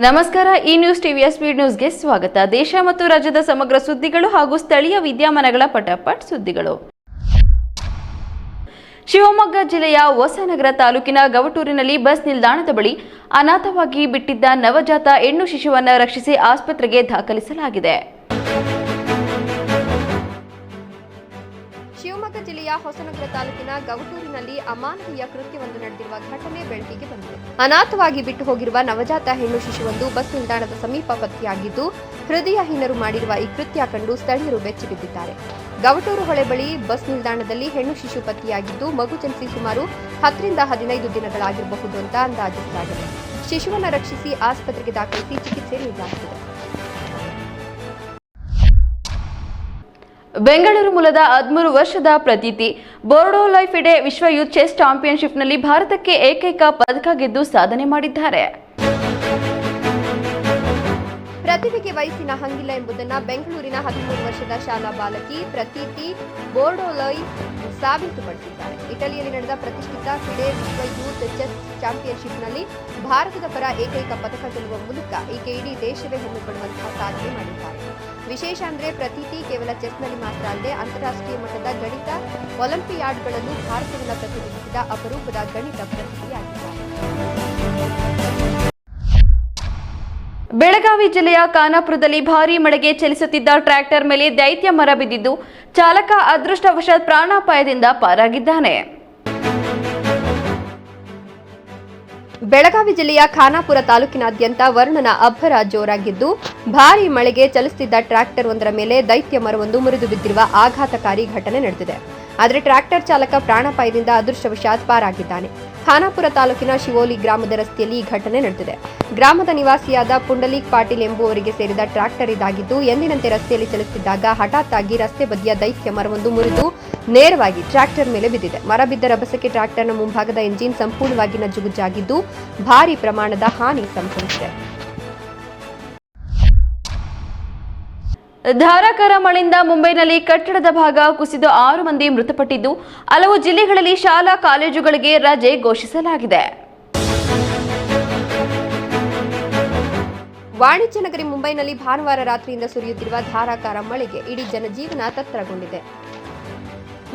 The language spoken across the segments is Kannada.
ನಮಸ್ಕಾರ. ಈ ನ್ಯೂಸ್ ಟಿವಿಯ ಸ್ಪೀಡ್ ನ್ಯೂಸ್ಗೆ ಸ್ವಾಗತ. ದೇಶ ಮತ್ತು ರಾಜ್ಯದ ಸಮಗ್ರ ಸುದ್ದಿಗಳು ಹಾಗೂ ಸ್ಥಳೀಯ ವಿದ್ಯಮಾನಗಳ ಪಟಾಪಟ್ ಸುದ್ದಿಗಳು. ಶಿವಮೊಗ್ಗ ಜಿಲ್ಲೆಯ ಹೊಸನಗರ ತಾಲೂಕಿನ ಗವಟೂರಿನಲ್ಲಿ ಬಸ್ ನಿಲ್ದಾಣದ ಬಳಿ ಅನಾಥವಾಗಿ ಬಿಟ್ಟಿದ್ದ ನವಜಾತ ಹೆಣ್ಣು ಶಿಶುವನ್ನು ರಕ್ಷಿಸಿ ಆಸ್ಪತ್ರೆಗೆ ದಾಖಲಿಸಲಾಗಿದೆ. ಶಿವಮೊಗ್ಗ ಜಿಲ್ಲೆಯ ಹೊಸನಗರ ತಾಲೂಕಿನ ಗವಟೂರಿನಲ್ಲಿ ಅಮಾನವೀಯ ಕೃತ್ಯವೊಂದು ನಡೆದಿರುವ ಘಟನೆ ಬೆಳಕಿಗೆ ಬಂದಿದೆ. ಅನಾಥವಾಗಿ ಬಿಟ್ಟು ಹೋಗಿರುವ ನವಜಾತ ಹೆಣ್ಣು ಶಿಶುವೊಂದು ಬಸ್ ನಿಲ್ದಾಣದ ಸಮೀಪ ಪತ್ತೆಯಾಗಿದ್ದು, ಹೃದಯಹೀನರು ಮಾಡಿರುವ ಈ ಕೃತ್ಯ ಕಂಡು ಸ್ಥಳೀಯರು ಬೆಚ್ಚಿಬಿದ್ದಿದ್ದಾರೆ. ಗವಟೂರು ಹೊಳೆ ಬಳಿ ಬಸ್ ನಿಲ್ದಾಣದಲ್ಲಿ ಹೆಣ್ಣು ಶಿಶು ಪತ್ತೆಯಾಗಿದ್ದು, ಮಗು ಜನಿಸಿ ಸುಮಾರು 10 ರಿಂದ 15 ದಿನಗಳಾಗಿರಬಹುದು ಅಂತ ಅಂದಾಜಿಸಲಾಗಿದೆ. ಶಿಶುವನ್ನು ರಕ್ಷಿಸಿ ಆಸ್ಪತ್ರೆಗೆ ದಾಖಲಿಸಿ ಚಿಕಿತ್ಸೆ ನೀಡಲಾಗುತ್ತಿದೆ. ಬೆಂಗಳೂರು ಮೂಲದ 13 ವರ್ಷದ ಪ್ರತೀತಿ ಬೋರ್ಡೋ ಲೈಫಿಡೆ ವಿಶ್ವ ಯೂತ್ ಚೆಸ್ ಚಾಂಪಿಯನ್ಶಿಪ್ನಲ್ಲಿ ಭಾರತಕ್ಕೆ ಏಕೈಕ ಪದಕ ಗೆದ್ದು ಸಾಧನೆ ಮಾಡಿದ್ದಾರೆ. ಪ್ರತಿಭೆಗೆ ವಯಸ್ಸಿನ ಹಂಗಿಲ್ಲ ಎಂಬುದನ್ನು ಬೆಂಗಳೂರಿನ 13 ವರ್ಷದ ಶಾಲಾ ಬಾಲಕಿ ಪ್ರತೀತಿ ಬೋರ್ಡೋಲೈ ಸಾಬೀತುಪಡಿಸಿದ್ದಾರೆ. ಇಟಲಿಯಲ್ಲಿ ನಡೆದ ಪ್ರತಿಷ್ಠಿತ ಫಿಡೆ ವಿಶ್ವ ಯೂತ್ ಚೆಸ್ ಚಾಂಪಿಯನ್ಶಿಪ್ನಲ್ಲಿ ಭಾರತದ ಪರ ಏಕೈಕ ಪದಕ ಗೆಲ್ಲುವ ಮೂಲಕ ಈಕೆ ಇಡೀ ದೇಶವೇ ಹೆಮ್ಮೆ ಪಡುವಂತಹ ಸಾಧನೆ ಮಾಡಿದ್ದಾರೆ. ವಿಶೇಷ ಅಂದರೆ ಪ್ರತೀತಿ ಕೇವಲ ಚೆಸ್ನಲ್ಲಿ ಮಾತ್ರ ಅಲ್ಲದೆ ಅಂತಾರಾಷ್ಟ್ರೀಯ ಮಟ್ಟದ ಗಣಿತ ಒಲಿಂಪಿಯಾಡ್ಗಳಲ್ಲೂ ಭಾರತವನ್ನು ಪ್ರತಿನಿಧಿಸಿದ ಅಪರೂಪದ ಗಣಿತ ಪ್ರತಿಭೆಯಾಗಿದ್ದಾರೆ. ಬೆಳಗಾವಿ ಜಿಲ್ಲೆಯ ಖಾನಾಪುರದಲ್ಲಿ ಭಾರೀ ಮಳೆಗೆ ಚಲಿಸುತ್ತಿದ್ದ ಟ್ರ್ಯಾಕ್ಟರ್ ಮೇಲೆ ದೈತ್ಯ ಮರ ಬಿದ್ದಿದ್ದು, ಚಾಲಕ ಅದೃಷ್ಟವಶಾತ್ ಪ್ರಾಣಾಪಾಯದಿಂದ ಪಾರಾಗಿದ್ದಾನೆ. ಬೆಳಗಾವಿ ಜಿಲ್ಲೆಯ ಖಾನಾಪುರ ತಾಲೂಕಿನಾದ್ಯಂತ ವರುಣನ ಅಬ್ಬರ ಜೋರಾಗಿದ್ದು, ಭಾರೀ ಮಳೆಗೆ ಚಲಿಸುತ್ತಿದ್ದ ಟ್ರ್ಯಾಕ್ಟರ್ ಒಂದರ ಮೇಲೆ ದೈತ್ಯ ಮರವೊಂದು ಮುರಿದು ಬಿದ್ದಿರುವ ಆಘಾತಕಾರಿ ಘಟನೆ ನಡೆದಿದೆ. ಆದರೆ ಟ್ರ್ಯಾಕ್ಟರ್ ಚಾಲಕ ಪ್ರಾಣಾಪಾಯದಿಂದ ಅದೃಷ್ಟವಶಾತ್ ಪಾರಾಗಿದ್ದಾನೆ. ಖಾನಾಪುರ ತಾಲೂಕಿನ ಶಿವೋಲಿ ಗ್ರಾಮದ ರಸ್ತೆಯಲ್ಲಿ ಈ ಘಟನೆ ನಡೆದಿದೆ. ಗ್ರಾಮದ ನಿವಾಸಿಯಾದ ಪುಂಡಲೀಕ್ ಪಾಟೀಲ್ ಎಂಬುವರಿಗೆ ಸೇರಿದ ಟ್ರ್ಯಾಕ್ಟರ್ ಇದಾಗಿದ್ದು, ಎಂದಿನಂತೆ ರಸ್ತೆಯಲ್ಲಿ ಚಲಿಸುತ್ತಿದ್ದಾಗ ಹಠಾತ್ ಆಗಿ ರಸ್ತೆ ಬದಿಯ ದೈತ್ಯ ಮರವೊಂದು ಮುರಿದು ನೇರವಾಗಿ ಟ್ರ್ಯಾಕ್ಟರ್ ಮೇಲೆ ಬಿದ್ದಿದೆ. ಮರ ಬಿದ್ದ ರಭಸಕ್ಕೆ ಟ್ರ್ಯಾಕ್ಟರ್ನ ಮುಂಭಾಗದ ಎಂಜಿನ್ ಸಂಪೂರ್ಣವಾಗಿ ನಜ್ಜುಗುಜ್ಜಾಗಿದ್ದು, ಭಾರೀ ಪ್ರಮಾಣದ ಹಾನಿ ಸಂಭವಿಸಿದೆ. ಧಾರಾಕಾರ ಮಳೆಯಿಂದ ಮುಂಬೈನಲ್ಲಿ ಕಟ್ಟಡದ ಭಾಗ ಕುಸಿದು 6 ಮಂದಿ ಮೃತಪಟ್ಟಿದ್ದು, ಹಲವು ಜಿಲ್ಲೆಗಳಲ್ಲಿ ಶಾಲಾ ಕಾಲೇಜುಗಳಿಗೆ ರಜೆ ಘೋಷಿಸಲಾಗಿದೆ. ವಾಣಿಜ್ಯ ನಗರಿ ಮುಂಬೈನಲ್ಲಿ ಭಾನುವಾರ ರಾತ್ರಿಯಿಂದ ಸುರಿಯುತ್ತಿರುವ ಧಾರಾಕಾರ ಮಳೆಗೆ ಇಡೀ ಜನಜೀವನ ತತ್ತರಗೊಂಡಿದೆ.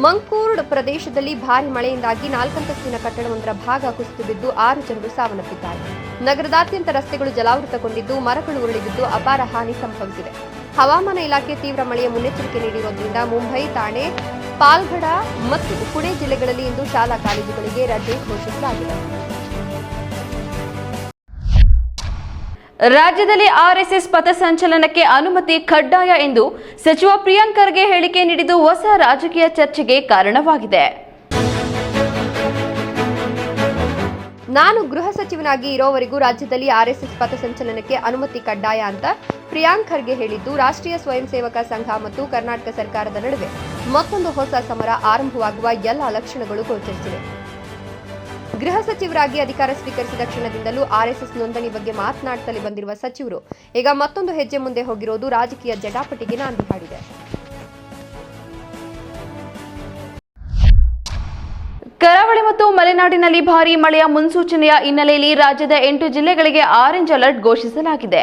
ಮಂಕೂರ್ಡ್ ಪ್ರದೇಶದಲ್ಲಿ ಭಾರೀ ಮಳೆಯಿಂದಾಗಿ 4 ಅಂತಸ್ತಿನ ಕಟ್ಟಡವೊಂದರ ಭಾಗ ಕುಸಿದು ಬಿದ್ದು 6 ಜನರು ಸಾವನ್ನಪ್ಪಿದ್ದಾರೆ. ನಗರದಾದ್ಯಂತ ರಸ್ತೆಗಳು ಜಲಾವೃತಗೊಂಡಿದ್ದು, ಮರಗಳು ಉರುಳಿಬಿದ್ದು ಅಪಾರ ಹಾನಿ ಸಂಭವಿಸಿದೆ. ಹವಾಮಾನ ಇಲಾಖೆ ತೀವ್ರ ಮಳೆಯ ಮುನ್ನೆಚ್ಚರಿಕೆ ನೀಡಿರುವುದರಿಂದ ಮುಂಬೈ, ಥಾಣೆ, ಪಾಲ್ಘಡ ಮತ್ತು ಪುಣೆ ಜಿಲ್ಲೆಗಳಲ್ಲಿ ಇಂದು ಶಾಲಾ ಕಾಲೇಜುಗಳಿಗೆ ರಜೆ ಘೋಷಿಸಲಾಗಿದೆ. ರಾಜ್ಯದಲ್ಲಿ ಆರ್ಎಸ್ಎಸ್ ಪಥಸಂಚಲನಕ್ಕೆ ಅನುಮತಿ ಕಡ್ಡಾಯ ಎಂದು ಸಚಿವ ಪ್ರಿಯಾಂಕ್ ಖರ್ಗೆ ಹೇಳಿಕೆ ನೀಡಿದ್ದು ಹೊಸ ರಾಜಕೀಯ ಚರ್ಚೆಗೆ ಕಾರಣವಾಗಿದೆ. ನಾನು ಗೃಹ ಸಚಿವನಾಗಿ ಇರೋವರೆಗೂ ರಾಜ್ಯದಲ್ಲಿ ಆರ್ಎಸ್ಎಸ್ ಪಥಸಂಚಲನಕ್ಕೆ ಅನುಮತಿ ಕಡ್ಡಾಯ ಅಂತ ಪ್ರಿಯಾಂಕ್ ಖರ್ಗೆ ಹೇಳಿದ್ದು, ರಾಷ್ಟ್ರೀಯ ಸ್ವಯಂ ಸೇವಕ ಸಂಘ ಮತ್ತು ಕರ್ನಾಟಕ ಸರ್ಕಾರದ ನಡುವೆ ಮತ್ತೊಂದು ಹೊಸ ಸಮರ ಆರಂಭವಾಗುವ ಎಲ್ಲ ಲಕ್ಷಣಗಳು ಗೋಚರಿಸಿವೆ. ಗೃಹ ಸಚಿವರಾಗಿ ಅಧಿಕಾರ ಸ್ವೀಕರಿಸಿದ ಕ್ಷಣದಿಂದಲೂ ಆರ್ಎಸ್ಎಸ್ ನೋಂದಣಿ ಬಗ್ಗೆ ಮಾತನಾಡುತ್ತಲೇ ಬಂದಿರುವ ಸಚಿವರು ಈಗ ಮತ್ತೊಂದು ಹೆಜ್ಜೆ ಮುಂದೆ ಹೋಗಿರೋದು ರಾಜಕೀಯ ಜಟಾಪಟಿಗೆ ನಾಂದಿ ಹಾಡಿದೆ. ಕರಾವಳಿ ಮತ್ತು ಮಲೆನಾಡಿನಲ್ಲಿ ಭಾರೀ ಮಳೆಯ ಮುನ್ಸೂಚನೆಯ ಹಿನ್ನೆಲೆಯಲ್ಲಿ ರಾಜ್ಯದ 8 ಜಿಲ್ಲೆಗಳಿಗೆ ಆರೆಂಜ್ ಅಲರ್ಟ್ ಘೋಷಿಸಲಾಗಿದೆ.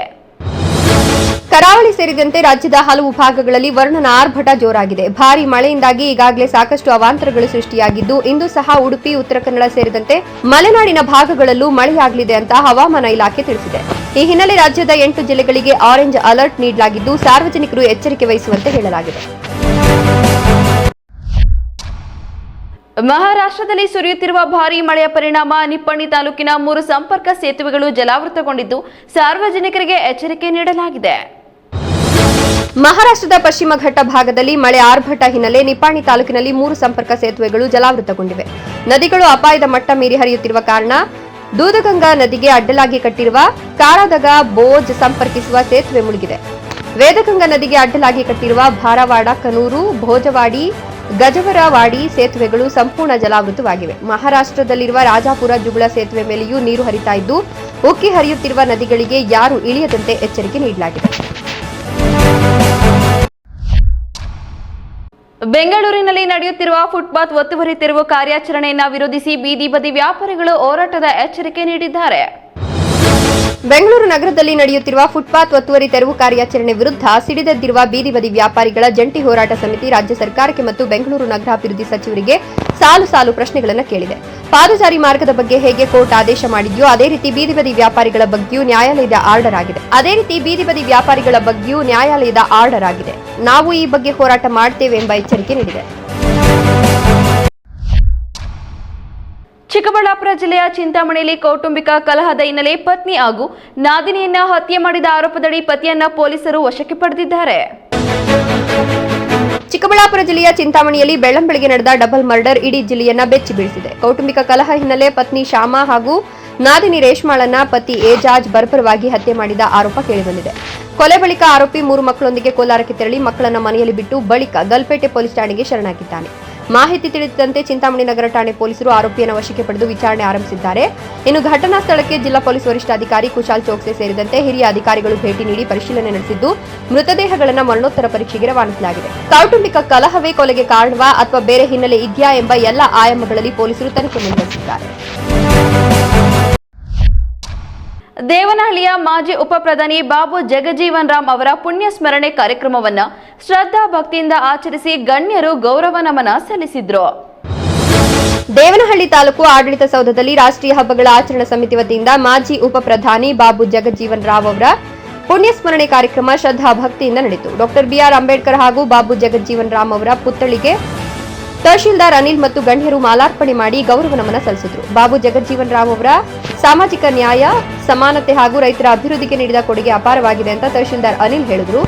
ಕರಾವಳಿ ಸೇರಿದಂತೆ ರಾಜ್ಯದ ಹಲವು ಭಾಗಗಳಲ್ಲಿ ವರುಣನ ಆರ್ಭಟ ಜೋರಾಗಿದೆ. ಭಾರೀ ಮಳೆಯಿಂದಾಗಿ ಈಗಾಗಲೇ ಸಾಕಷ್ಟು ಅವಾಂತರಗಳು ಸೃಷ್ಟಿಯಾಗಿದ್ದು, ಇಂದು ಸಹ ಉಡುಪಿ, ಉತ್ತರ ಕನ್ನಡ ಸೇರಿದಂತೆ ಮಲೆನಾಡಿನ ಭಾಗಗಳಲ್ಲೂ ಮಳೆಯಾಗಲಿದೆ ಅಂತ ಹವಾಮಾನ ಇಲಾಖೆ ತಿಳಿಸಿದೆ. ಈ ಹಿನ್ನೆಲೆ ರಾಜ್ಯದ 8 ಜಿಲ್ಲೆಗಳಿಗೆ ಆರೆಂಜ್ ಅಲರ್ಟ್ ನೀಡಲಾಗಿದ್ದು, ಸಾರ್ವಜನಿಕರು ಎಚ್ಚರಿಕೆ ವಹಿಸುವಂತೆ ಹೇಳಲಾಗಿದೆ. ಮಹಾರಾಷ್ಟ್ರದಲ್ಲಿ ಸುರಿಯುತ್ತಿರುವ ಭಾರೀ ಮಳೆಯ ಪರಿಣಾಮ ನಿಪ್ಪಣಿ ತಾಲೂಕಿನ 3 ಸಂಪರ್ಕ ಸೇತುವೆಗಳು ಜಲಾವೃತಗೊಂಡಿದ್ದು, ಸಾರ್ವಜನಿಕರಿಗೆ ಎಚ್ಚರಿಕೆ ನೀಡಲಾಗಿದೆ. ಮಹಾರಾಷ್ಟ್ರದ ಪಶ್ಚಿಮ ಘಟ್ಟ ಭಾಗದಲ್ಲಿ ಮಳೆ ಆರ್ಭಟ ಹಿನ್ನೆಲೆ ನಿಪ್ಪಾಣಿ ತಾಲೂಕಿನಲ್ಲಿ 3 ಸಂಪರ್ಕ ಸೇತುವೆಗಳು ಜಲಾವೃತಗೊಂಡಿವೆ. ನದಿಗಳು ಅಪಾಯದ ಮಟ್ಟ ಮೀರಿ ಹರಿಯುತ್ತಿರುವ ಕಾರಣ ದೂದಗಂಗಾ ನದಿಗೆ ಅಡ್ಡಲಾಗಿ ಕಟ್ಟಿರುವ ಕಾರಾದಗ ಬೋಜ್ ಸಂಪರ್ಕಿಸುವ ಸೇತುವೆ ಮುಳುಗಿದೆ. ವೇದಗಂಗಾ ನದಿಗೆ ಅಡ್ಡಲಾಗಿ ಕಟ್ಟಿರುವ ಭಾರವಾಡ, ಕನೂರು, ಭೋಜವಾಡಿ, ಗಜವರವಾಡಿ ಸೇತುವೆಗಳು ಸಂಪೂರ್ಣ ಜಲಾವೃತವಾಗಿವೆ. ಮಹಾರಾಷ್ಟ್ರದಲ್ಲಿರುವ ರಾಜಾಪುರ ಜುಗುಳ ಸೇತುವೆ ಮೇಲೆಯೂ ನೀರು ಹರಿತಾ ಇದ್ದು, ಉಕ್ಕಿ ಹರಿಯುತ್ತಿರುವ ನದಿಗಳಿಗೆ ಯಾರೂ ಇಳಿಯದಂತೆ ಎಚ್ಚರಿಕೆ ನೀಡಲಾಗಿದೆ. ಬೆಂಗಳೂರಿನಲ್ಲಿ ನಡೆಯುತ್ತಿರುವ ಫುಟ್ಪಾತ್ ಒತ್ತುವರಿ ತೆರವು ಕಾರ್ಯಾಚರಣೆಯನ್ನು ವಿರೋಧಿಸಿ ಬೀದಿ ಬದಿ ವ್ಯಾಪಾರಿಗಳು ಹೋರಾಟದ ಎಚ್ಚರಿಕೆ ನೀಡಿದ್ದಾರೆ. ಬೆಂಗಳೂರು ನಗರದಲ್ಲಿ ನಡೆಯುತ್ತಿರುವ ಫುಟ್ಪಾತ್ ಒತ್ತುವರಿ ತೆರವು ಕಾರ್ಯಾಚರಣೆ ವಿರುದ್ಧ ಸಿಡಿದೆದ್ದಿರುವ ಬೀದಿ ಬದಿ ವ್ಯಾಪಾರಿಗಳ ಜಂಟಿ ಹೋರಾಟ ಸಮಿತಿ ರಾಜ್ಯ ಸರ್ಕಾರಕ್ಕೆ ಮತ್ತು ಬೆಂಗಳೂರು ನಗರಾಭಿವೃದ್ಧಿ ಸಚಿವರಿಗೆ ಸಾಲು ಪ್ರಶ್ನೆಗಳನ್ನು ಕೇಳಿದೆ. ಪಾದಚಾರಿ ಮಾರ್ಗದ ಬಗ್ಗೆ ಹೇಗೆ ಕೋರ್ಟ್ ಆದೇಶ ಮಾಡಿದೆಯೋ ಅದೇ ರೀತಿ ಬೀದಿ ಬದಿ ವ್ಯಾಪಾರಿಗಳ ಬಗ್ಗೆಯೂ ನ್ಯಾಯಾಲಯದ ಆರ್ಡರ್ ಆಗಿದೆ. ನಾವು ಈ ಬಗ್ಗೆ ಹೋರಾಟ ಮಾಡ್ತೇವೆ ಎಂಬ ಎಚ್ಚರಿಕೆ ನೀಡಿದೆ. ಚಿಕ್ಕಬಳ್ಳಾಪುರ ಜಿಲ್ಲೆಯ ಚಿಂತಾಮಣಿಯಲ್ಲಿ ಕೌಟುಂಬಿಕ ಕಲಹದ ಹಿನ್ನೆಲೆ ಪತ್ನಿ ಹಾಗೂ ನಾದಿನಿಯನ್ನ ಹತ್ಯೆ ಮಾಡಿದ ಆರೋಪದಡಿ ಪತಿಯನ್ನ ಪೊಲೀಸರು ವಶಕ್ಕೆ ಪಡೆದಿದ್ದಾರೆ. ಚಿಕ್ಕಬಳ್ಳಾಪುರ ಜಿಲ್ಲೆಯ ಚಿಂತಾಮಣಿಯಲ್ಲಿ ಬೆಳ್ಳಂಬೆಳಗ್ಗೆ ನಡೆದ ಡಬಲ್ ಮರ್ಡರ್ ಇಡೀ ಜಿಲ್ಲೆಯನ್ನ ಬೆಚ್ಚಿ ಬೀಳಿಸಿದೆ. ಕೌಟುಂಬಿಕ ಕಲಹ ಹಿನ್ನೆಲೆ ಪತ್ನಿ ಶ್ಯಾಮಾ ಹಾಗೂ ನಾದಿನಿ ರೇಷ್ಮಾಳನ್ನ ಪತಿ ಏಜಾಜ್ ಬರ್ಬರವಾಗಿ ಹತ್ಯೆ ಮಾಡಿದ ಆರೋಪ ಕೇಳಿಬಂದಿದೆ. ಕೊಲೆ ಬಳಿಕ ಆರೋಪಿ 3 ಮಕ್ಕಳೊಂದಿಗೆ ಕೋಲಾರಕ್ಕೆ ತೆರಳಿ ಮಕ್ಕಳನ್ನ ಮನೆಯಲ್ಲಿ ಬಿಟ್ಟು ಬಳಿಕ ಗಲ್ಪೇಟೆ ಪೊಲೀಸ್ ಠಾಣೆಗೆ ಶರಣಾಗಿದ್ದಾನೆ. ಮಾಹಿತಿ ತಿಳಿದಂತೆ ಚಿಂತಾಮಣಿ ನಗರ ಠಾಣೆ ಪೊಲೀಸರು ಆರೋಪಿಯನ್ನು ವಶಕ್ಕೆ ಪಡೆದು ವಿಚಾರಣೆ ಆರಂಭಿಸಿದ್ದಾರೆ. ಇನ್ನು ಘಟನಾ ಸ್ಥಳಕ್ಕೆ ಜಿಲ್ಲಾ ಪೊಲೀಸ್ ವರಿಷ್ಠಾಧಿಕಾರಿ ಕುಶಾಲ್ ಚೋಕ್ಸೆ ಸೇರಿದಂತೆ ಹಿರಿಯ ಅಧಿಕಾರಿಗಳು ಭೇಟಿ ನೀಡಿ ಪರಿಶೀಲನೆ ನಡೆಸಿದ್ದು ಮೃತದೇಹಗಳನ್ನು ಮರಣೋತ್ತರ ಪರೀಕ್ಷೆಗೆ ರವಾನಿಸಲಾಗಿದೆ. ಕೌಟುಂಬಿಕ ಕಲಹವೇ ಕೊಲೆಗೆ ಕಾರಣವಾ ಅಥವಾ ಬೇರೆ ಹಿನ್ನೆಲೆ ಇದೆಯಾ ಎಂಬ ಎಲ್ಲ ಆಯಾಮಗಳಲ್ಲಿ ಪೊಲೀಸರು ತನಿಖೆ ಮುಂದುವರೆಸಿದ್ದಾರೆ. ದೇವನಹಳ್ಳಿಯ ಮಾಜಿ ಉಪ ಪ್ರಧಾನಿ ಬಾಬು ಜಗಜೀವನ್ ರಾಮ್ ಅವರ ಪುಣ್ಯ ಸ್ಮರಣೆ ಕಾರ್ಯಕ್ರಮವನ್ನು ಶ್ರದ್ಧಾ ಭಕ್ತಿಯಿಂದ ಆಚರಿಸಿ ಗಣ್ಯರು ಗೌರವ ನಮನ ಸಲ್ಲಿಸಿದ್ರು. ದೇವನಹಳ್ಳಿ ತಾಲೂಕು ಆಡಳಿತ ಸೌಧದಲ್ಲಿ ರಾಷ್ಟ್ರೀಯ ಹಬ್ಬಗಳ ಆಚರಣಾ ಸಮಿತಿ ವತಿಯಿಂದ ಮಾಜಿ ಉಪ ಪ್ರಧಾನಿ ಬಾಬು ಜಗಜೀವನ್ ರಾವ್ ಅವರ ಪುಣ್ಯ ಸ್ಮರಣೆ ಕಾರ್ಯಕ್ರಮ ಶ್ರದ್ಧಾ ಭಕ್ತಿಯಿಂದ ನಡೆಯಿತು. ಡಾಕ್ಟರ್ ಬಿಆರ್ ಅಂಬೇಡ್ಕರ್ ಹಾಗೂ ಬಾಬು ಜಗಜೀವನ್ ರಾಮ್ ಅವರ ಪುತ್ಥಳಿಗೆ ತಹಶೀಲ್ದಾರ್ ಅನಿಲ್ ಮತ್ತು ಗಣ್ಯರು ಮಾಲಾರ್ಪಣೆ ಮಾಡಿ ಗೌರವ ನಮನ ಸಲ್ಲಿಸಿದರು. ಬಾಬು ಜಗಜೀವನ್ ರಾವ್ ಅವರ ಸಾಮಾಜಿಕ ನ್ಯಾಯ, ಸಮಾನತೆ ಹಾಗೂ ರೈತರ ಅಭಿವೃದ್ಧಿಗೆ ನೀಡಿದ ಕೊಡುಗೆ ಅಪಾರವಾಗಿದೆ ಅಂತ ತಹಶೀಲ್ದಾರ್ ಅನಿಲ್ ಹೇಳಿದರು.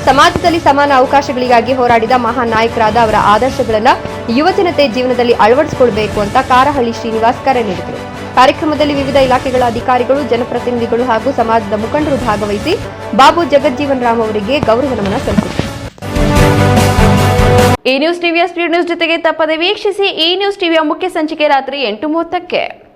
ಸಮಾಜದಲ್ಲಿ ಸಮಾನ ಅವಕಾಶಗಳಿಗಾಗಿ ಹೋರಾಡಿದ ಮಹಾನ್ ನಾಯಕರಾದ ಅವರ ಆದರ್ಶಗಳನ್ನು ಯುವಜನತೆ ಜೀವನದಲ್ಲಿ ಅಳವಡಿಸಿಕೊಳ್ಳಬೇಕು ಅಂತ ಕಾರಹಳ್ಳಿ ಶ್ರೀನಿವಾಸ್ ಕರೆ ನೀಡಿದರು. ಕಾರ್ಯಕ್ರಮದಲ್ಲಿ ವಿವಿಧ ಇಲಾಖೆಗಳ ಅಧಿಕಾರಿಗಳು, ಜನಪ್ರತಿನಿಧಿಗಳು ಹಾಗೂ ಸಮಾಜದ ಮುಖಂಡರು ಭಾಗವಹಿಸಿ ಬಾಬು ಜಗಜೀವನ್ ರಾಮ್ ಅವರಿಗೆ ಗೌರವ ನಮನ ಸಲ್ಲಿಸಿದರು. ಈ ನ್ಯೂಸ್ ಟಿವಿಯ ಸ್ಪೀಡ್ ನ್ಯೂಸ್ ಜೊತೆಗೆ ತಪ್ಪದೆ ವೀಕ್ಷಿಸಿ. ಈ ನ್ಯೂಸ್ ಟಿವಿಯ ಮುಖ್ಯ ಸಂಚಿಕೆ ರಾತ್ರಿ 8:30ಕ್ಕೆ.